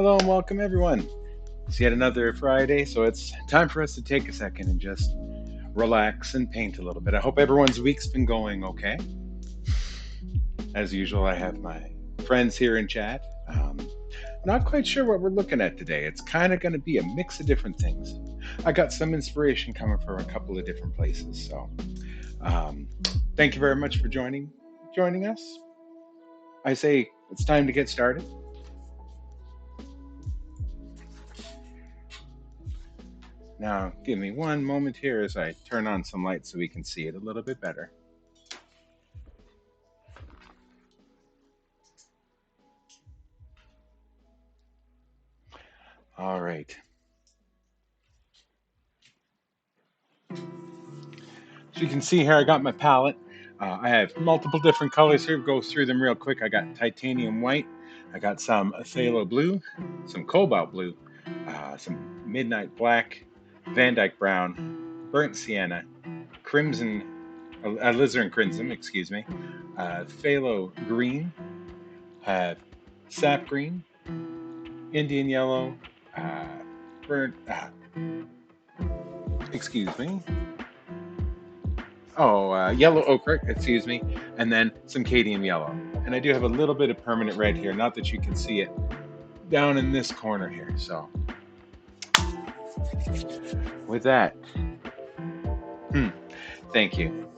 Hello and welcome, everyone. It's yet another Friday, so it's time for us to take a second and just relax and paint a little bit. I hope everyone's week's been going okay. As usual, I have my friends here in chat. Not quite sure what we're looking at today. It's kind of going to be a mix of different things. I got some inspiration coming from a couple of different places. So, um, thank you very much for joining us. I say it's time to get started. Now, give me one moment here as I turn on some lights so we can see it a little bit better. All right. So you can see here, I got my palette. I have multiple different colors here. Go through them real quick. I got titanium white. I got some phthalo blue, some cobalt blue, some midnight black, Van Dyke brown, burnt sienna, crimson, alizarin crimson, excuse me, phthalo green, sap green, Indian yellow, uh, burnt, excuse me, yellow ochre, excuse me, and then some cadmium yellow. And I do have a little bit of permanent red here, not that you can see it, down in this corner here. So with that, hmm, thank you.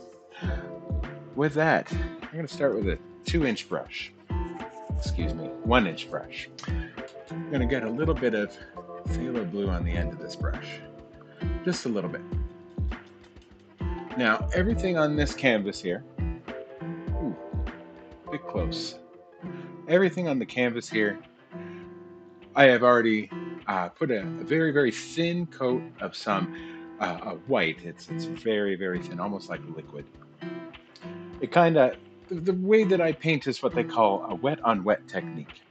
With that, I'm going to start with a 2-inch brush. Excuse me, 1-inch brush. I'm going to get a little bit of phthalo blue on the end of this brush, just a little bit. Now, everything on this canvas here, ooh, a bit close. Everything on the canvas here, I have already put a very, very thin coat of some white. It's very, very thin, almost like liquid. It kind of, the way that I paint is what they call a wet on wet technique.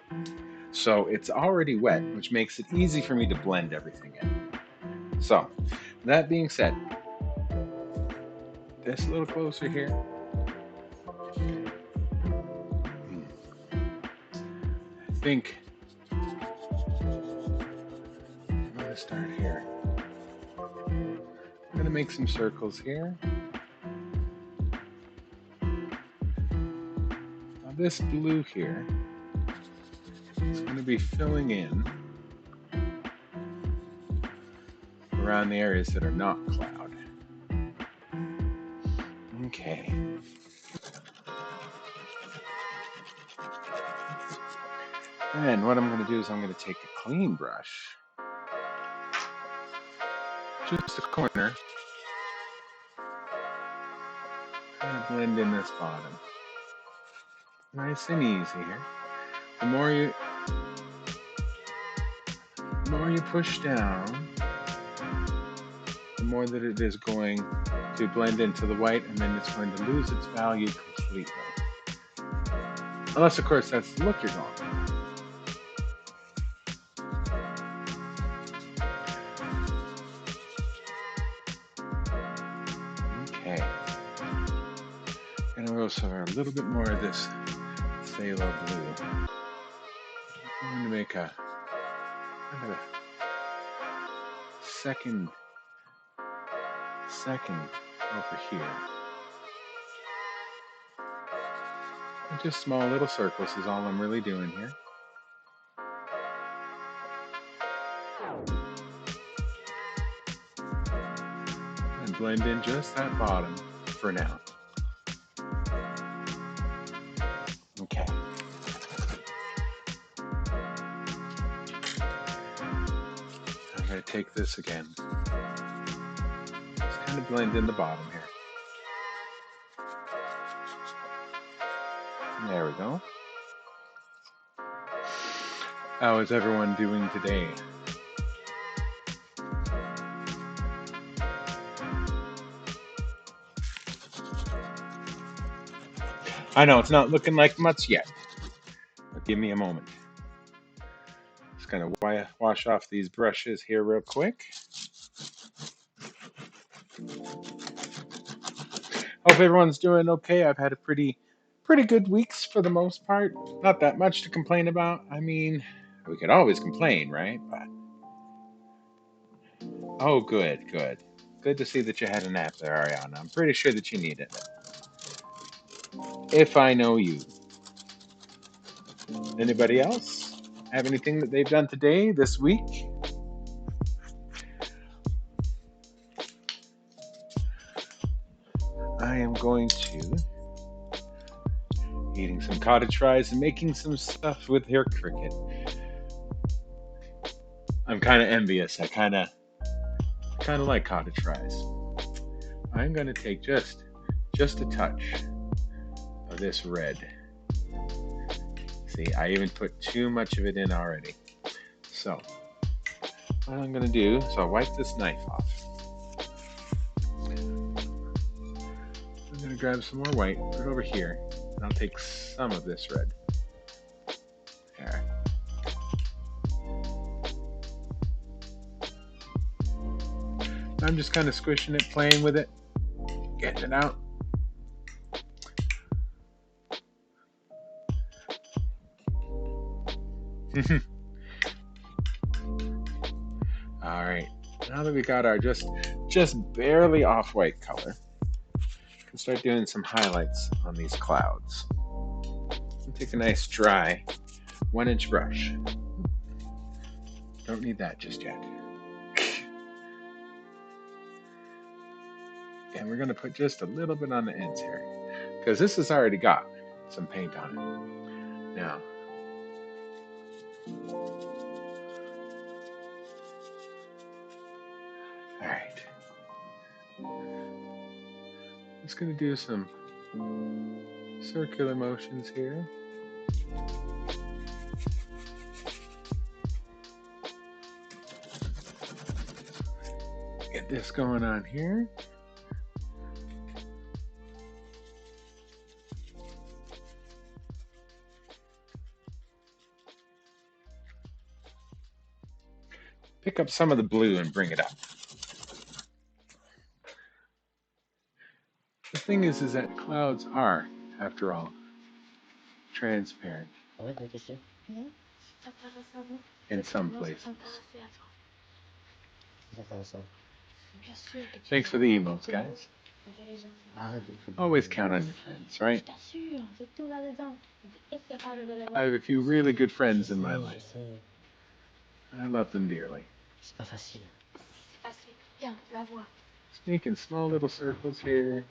So it's already wet, which makes it easy for me to blend everything in. So that being said, this a little closer here. I think I'm going to start here. I'm going to make some circles here. Now this blue here is going to be filling in around the areas that are not cloud. Okay. And what I'm going to do is I'm going to take a clean brush, just a corner, and blend in this bottom. Nice and easy here. The more you push down, the more that it is going to blend into the white, and then it's going to lose its value completely. Unless, of course, that's the look you're going for. Okay. And we also have a little bit more of this phthalo blue. I'm going to make a kind of a second over here. And just small little circles is all I'm really doing here. And blend in just that bottom for now. Okay. I'm going to take this again. Just kind of blend in the bottom here. There we go. How is everyone doing today? I know it's not looking like much yet, but give me a moment. Just gonna wash off these brushes here real quick. Hope everyone's doing okay. I've had a pretty good weeks for the most part. Not that much to complain about. I mean, We could always complain, right? But oh, good, good. Good to see that you had a nap there, Ariana. I'm pretty sure that you need it. If I know you. Anybody else have anything that they've done today, this week? I am going to eating some cottage fries and making some stuff with her cricket. I'm kind of envious. I kind of like cottage fries. I'm going to take just a touch of this red. See, I even put too much of it in already. So, what I'm going to do is I'll wipe this knife off. I'm going to grab some more white, put it over here, and I'll take some of this red. There. I'm just kind of squishing it, playing with it, getting it out. All right, now that we got our just barely off-white color, we can start doing some highlights on these clouds. I'll take a nice dry 1-inch brush. Don't need that just yet. And we're going to put just a little bit on the ends here, because this has already got some paint on it. Now, all right. Just going to do some circular motions here. Get this going on here. Pick up some of the blue and bring it up. The thing is that clouds are, after all, transparent in some places. Thanks for the emotes, guys. Always count on your friends, right? I have a few really good friends in my life. I love them dearly. Making small little circles here.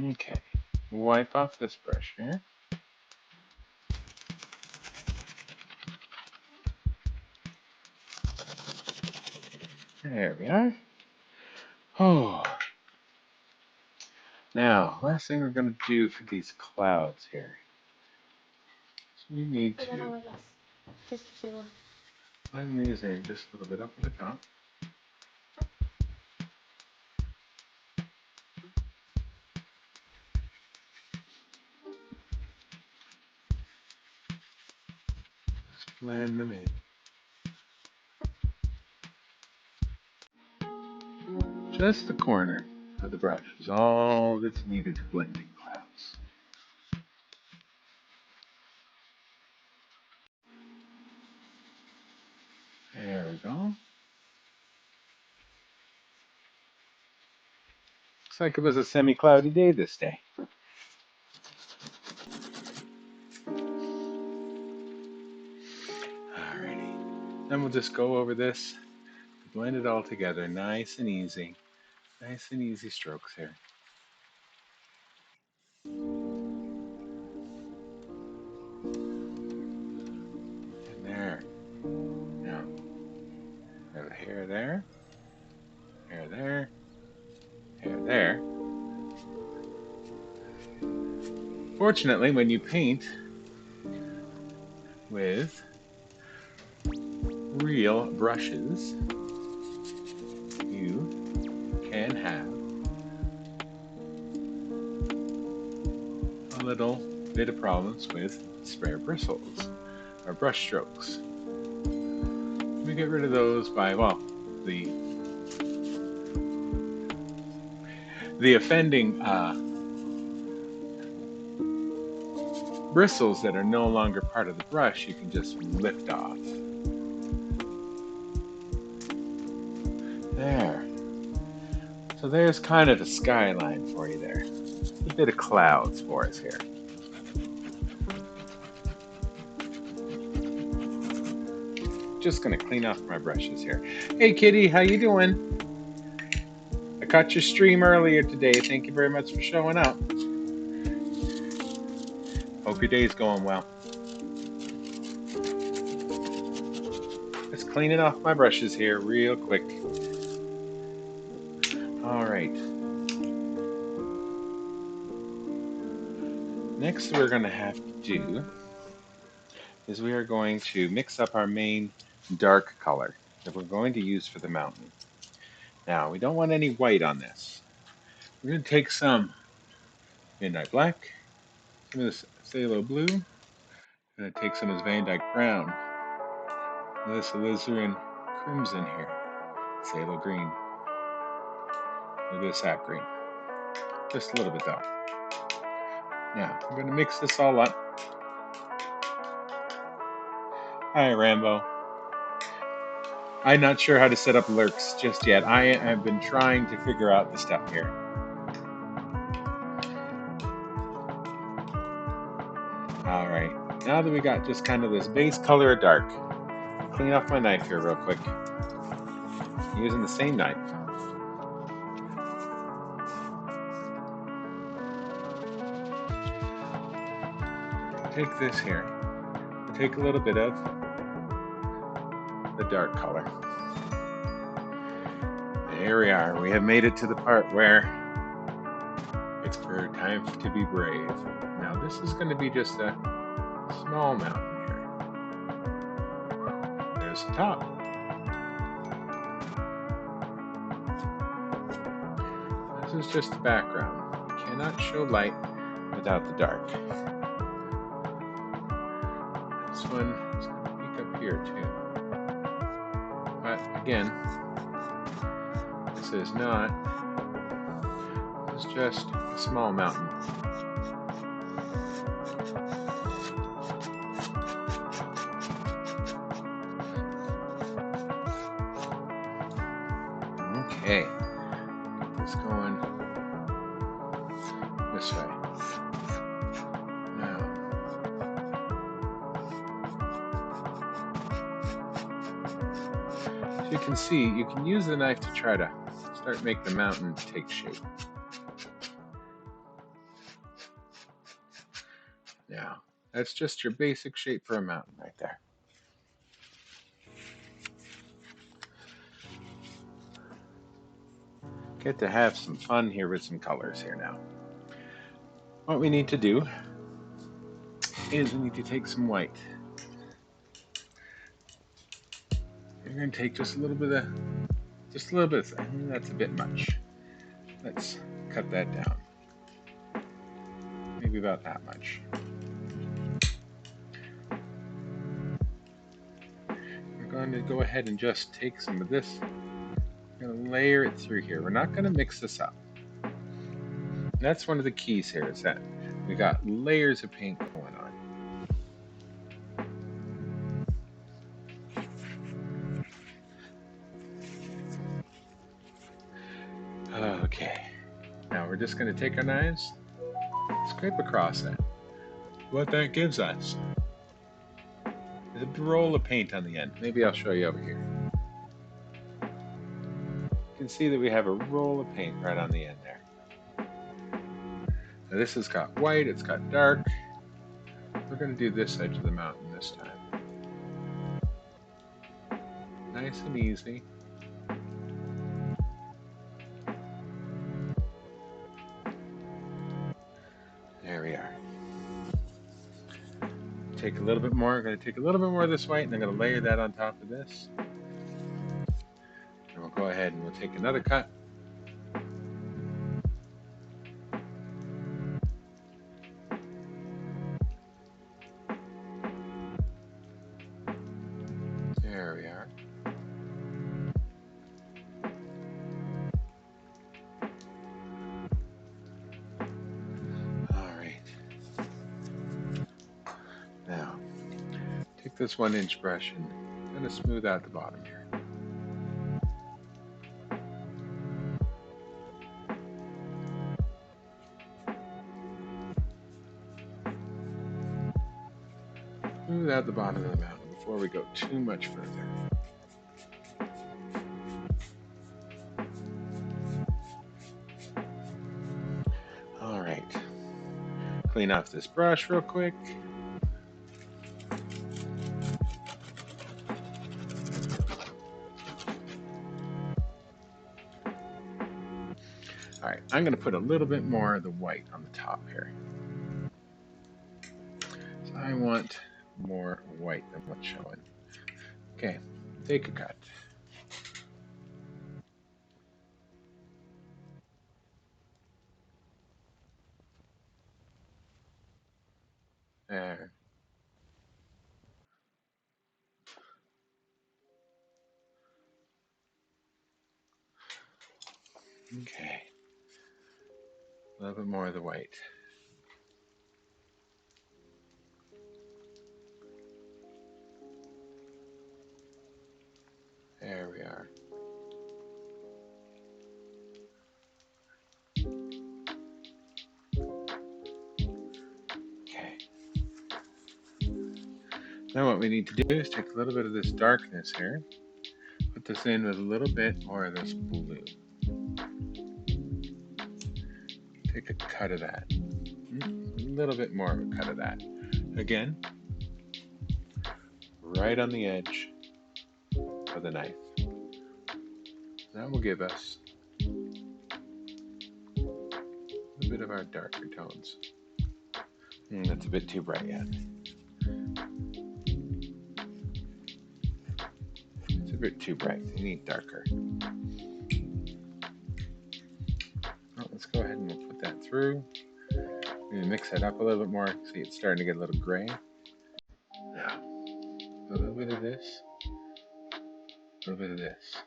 Okay, wipe off this brush here. There we are. Oh. Now, last thing we're going to do for these clouds here. So we need to blend these in just a little bit up at the top. Just blend them in. Just the corner of the brush is all that's needed to blend in clouds. There we go. Looks like it was a semi-cloudy day this day. Alrighty. Then we'll just go over this, blend it all together, nice and easy. Nice and easy strokes here. And there. Now, have a hair there, hair there, hair there. Fortunately, when you paint with real brushes, you can have little bit of problems with spare bristles or brush strokes. We get rid of those by, well, the offending bristles that are no longer part of the brush, you can just lift off. There. So there's kind of a skyline for you there. A bit of clouds for us here. Just gonna clean off my brushes here. Hey Kitty, how you doing? I caught your stream earlier today. Thank you very much for showing up. Hope your day's going well. Just cleaning off my brushes here real quick. All right. Next we're gonna have to do is we are going to mix up our main dark color that we're going to use for the mountain. Now, we don't want any white on this. We're going to take some Midnight Black, some of this Phthalo Blue, I'm going to take some of this Van Dyke Brown, this Alizarin Crimson here, Phthalo Green, a little bit of Sap Green, just a little bit though. Now, I'm going to mix this all up. Hi, Rambo. I'm not sure how to set up lurks just yet. I have been trying to figure out the stuff here. All right, now that we got just kind of this base color of dark, clean off my knife here real quick. I'm using the same knife. Take this here. Take a little bit of the dark color. There we are. We have made it to the part where it's time to be brave. Now this is going to be just a small mountain here. There's the top. This is just the background. You cannot show light without the dark. This one is going to peek up here too. But again, this is not. This is just a small mountain. Okay, get this going this way. Now, as you can see, you can use the knife to try to start make the mountain take shape. Now, that's just your basic shape for a mountain right there. Get to have some fun here with some colors here now. What we need to do is we need to take some white. We're going to take just a little bit of, that's a bit much. Let's cut that down. Maybe about that much. We're going to go ahead and just take some of this. We're going to layer it through here. We're not going to mix this up. That's one of the keys here, is that we got layers of paint going on. Okay, now we're just going to take our knives, scrape across that. What that gives us is a roll of paint on the end. Maybe I'll show you over here. You can see that we have a roll of paint right on the end there. Now this has got white, it's got dark. We're going to do this edge of the mountain this time. Nice and easy. There we are. Take a little bit more. I'm going to take a little bit more of this white, and I'm going to layer that on top of this. And we'll go ahead and we'll take another cut. this 1-inch brush and kind of smooth out the bottom here. Smooth out the bottom of the mountain before we go too much further. All right, clean off this brush real quick. All right, I'm going to put a little bit more of the white on the top here. So I want more white than what's showing. Okay, take a cut. There. Okay. A little bit more of the white. There we are. Okay. Now what we need to do is take a little bit of this darkness here, put this in with a little bit more of this blue. Take a cut of that. A little bit more of a cut of that. Again, right on the edge of the knife. That will give us a bit of our darker tones. That's a bit too bright yet. It's a bit too bright. You need darker. Well, let's go ahead and we'll put that through. Maybe mix that up a little bit more. See, it's starting to get a little gray. Now, a little bit of this, a little bit of this.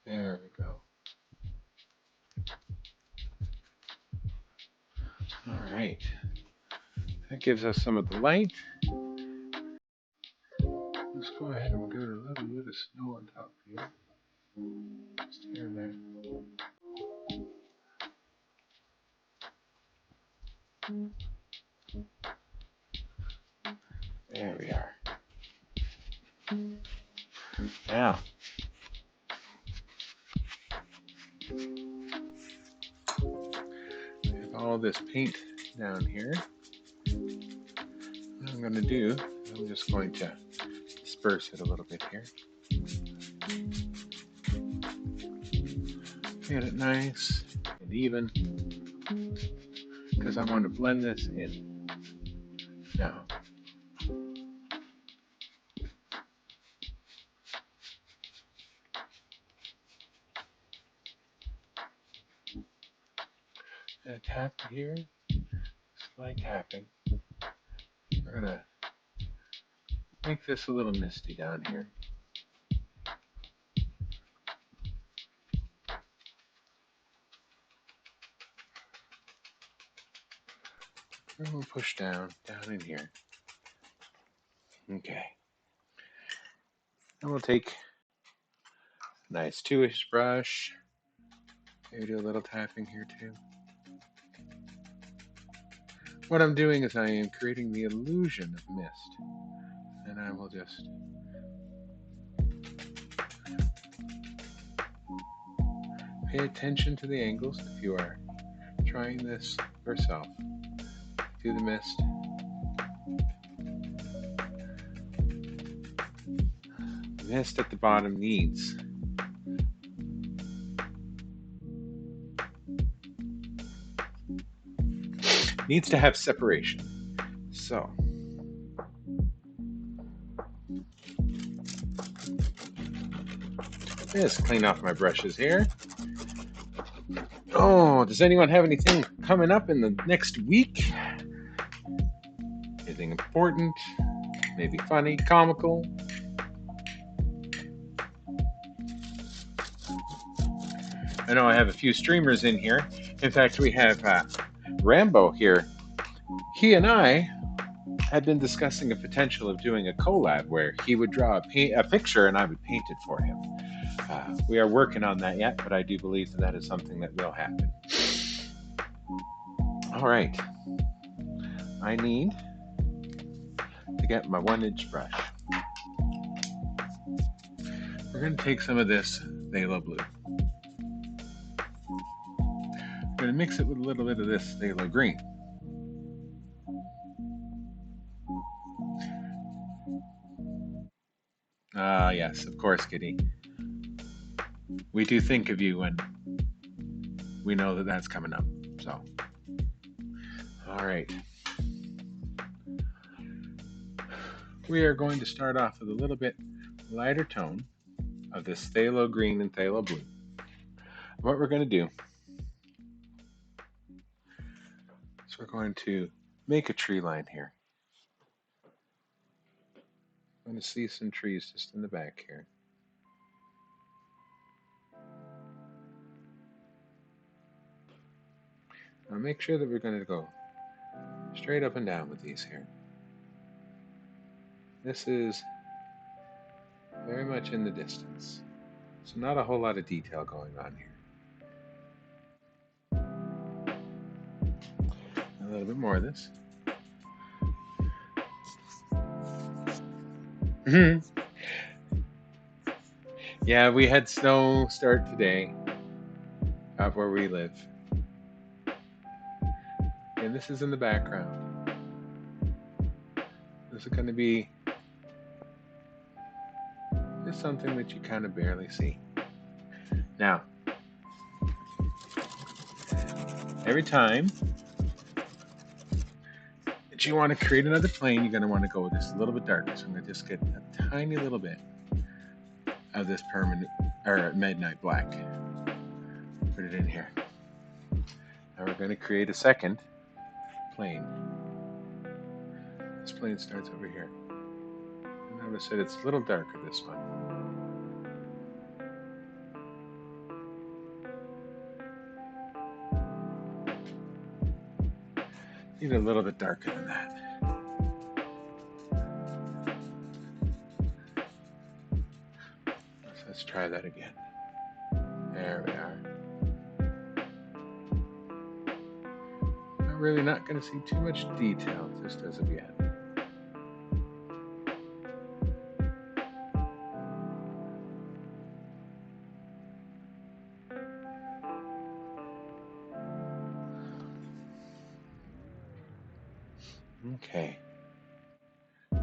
There we go. All right. That gives us some of the light. Let's go ahead and we'll give it a little bit of snow on top here. Just here and there. There we are. Now, we have all this paint down here. What I'm going to do, I'm just going to disperse it a little bit here. Get it nice and even, because I want to blend this in. Now, a tap here, slight tapping. We're going to make this a little misty down here. And we'll push down in here. Okay. And we'll take a nice 2-inch brush. Maybe do a little tapping here too. What I'm doing is I am creating the illusion of mist. And I will just pay attention to the angles if you are trying this yourself. Do the mist. The mist at the bottom needs to have separation. So Just clean off my brushes here. Oh, does anyone have anything coming up in the next week? Anything important? Maybe funny, comical? I know I have a few streamers in here. In fact, we have Rambo here. He and I had been discussing a potential of doing a collab where he would draw a picture and I would paint it for him. We are working on that yet, but I do believe that that is something that will happen. All right. I need to get my 1-inch brush. We're going to take some of this phthalo blue. We're going to mix it with a little bit of this phthalo green. Ah, yes, of course, Kitty. We do think of you when we know that that's coming up. So, all right. We are going to start off with a little bit lighter tone of this phthalo green and phthalo blue. What we're going to do is we're going to make a tree line here. I'm going to see some trees just in the back here. Now make sure that we're going to go straight up and down with these here. This is very much in the distance, so not a whole lot of detail going on here. A little bit more of this. Yeah, we had snow start today out where we live. And this is in the background. This is going to be just something that you kind of barely see. Now, every time that you want to create another plane, you're going to want to go with this a little bit darker. So I'm going to just get a tiny little bit of this permanent or midnight black. Put it in here. Now we're going to create a second plane. This plane starts over here. Notice that it's a little darker, this one. Need a little bit darker than that. So let's try that again. There we are. I'm really not going to see too much detail just as of yet. Okay. A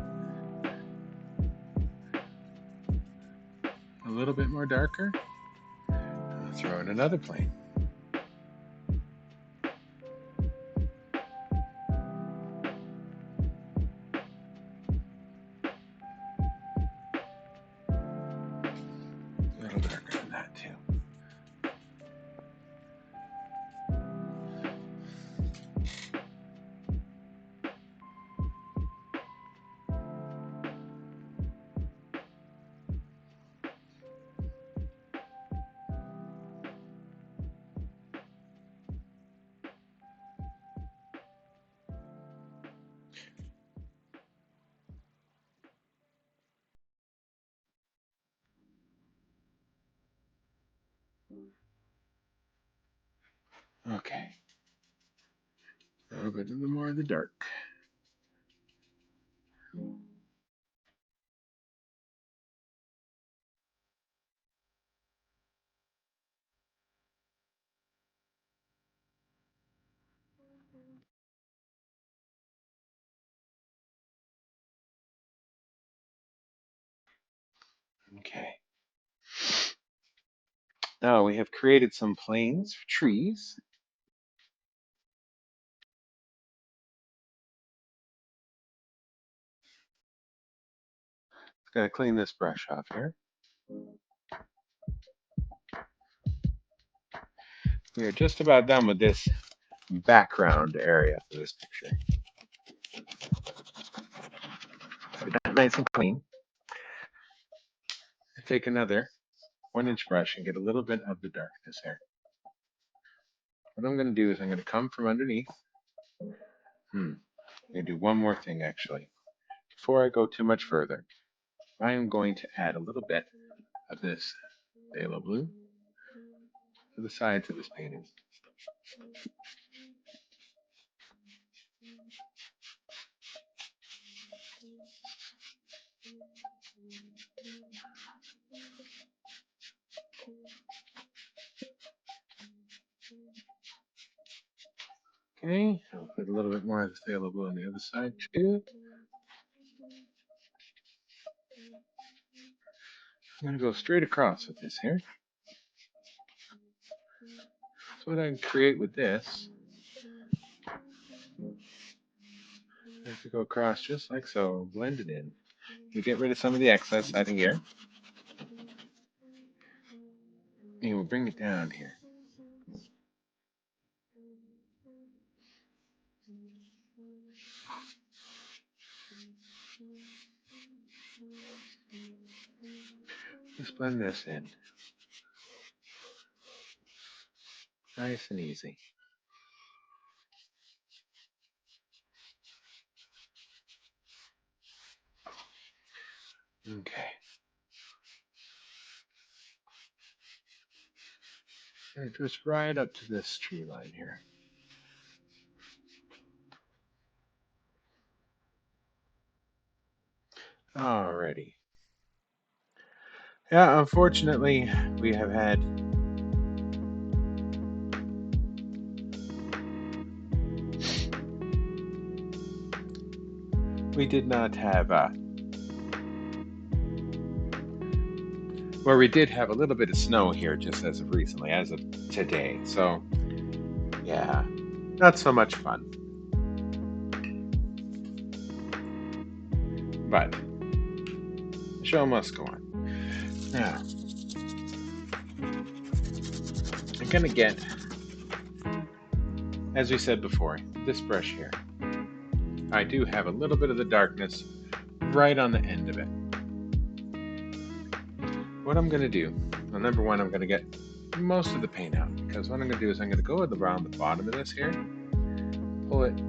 little bit more darker. I'll throw in another plane. A little darker than that too. Okay. A little bit more of the dark. Okay. Now we have created some planes for trees. Just gonna clean this brush off here. We are just about done with this background area for this picture. So that's nice and clean. Take another 1-inch brush and get a little bit of the darkness here. What I'm going to do is I'm going to come from underneath. I'm going to do one more thing actually. Before I go too much further, I am going to add a little bit of this phthalo blue to the sides of this painting. Okay, I'll put a little bit more of the phthalo blue on the other side too. I'm going to go straight across with this here. So what I can create with this is to go across just like so, blend it in. You get rid of some of the excess out of here. And we'll bring it down here. Just blend this in. Nice and easy. Okay. And just right up to this tree line here. Alrighty. Yeah, unfortunately, we have had we did not have well, we did have a little bit of snow here just as of recently, as of today. So, yeah, not so much fun. But the show must go on. Now, I'm gonna get, as we said before, this brush here. I do have a little bit of the darkness right on the end of it. What I'm gonna do, well, number one, I'm gonna get most of the paint out, because what I'm gonna do is I'm gonna go around the bottom of this here, pull it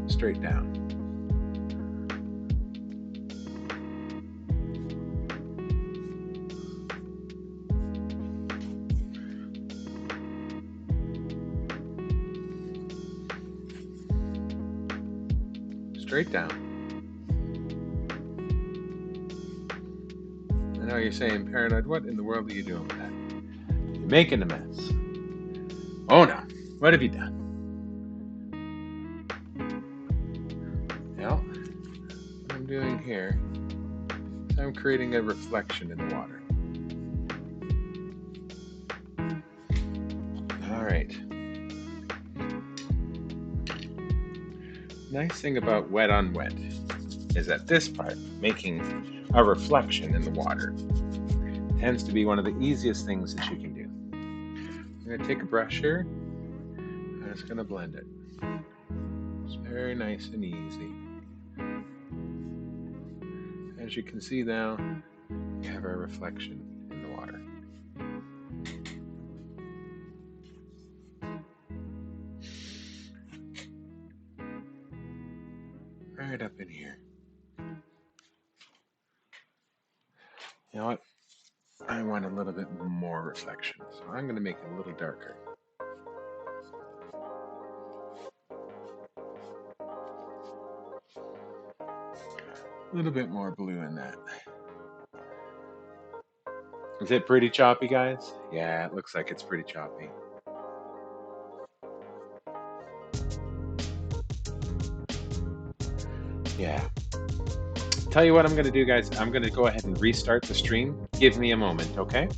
straight down. Straight down. I know you're saying, Paranoid, what in the world are you doing with that? You're making a mess. Oh no, what have you done? Well, what I'm doing here is I'm creating a reflection in the water. Alright. Nice thing about wet on wet is that this part, making a reflection in the water, tends to be one of the easiest things that you can do. I'm going to take a brush here, and it's going to blend it. It's very nice and easy. As you can see now, you have a reflection in the water. Right up in here. You know what? I want a little bit more reflection, so I'm going to make it a little darker. A little bit more blue in that. Is it pretty choppy, guys? Yeah, it looks like it's pretty choppy. Yeah. Tell you what I'm going to do, guys. I'm going to go ahead and restart the stream. Give me a moment, okay?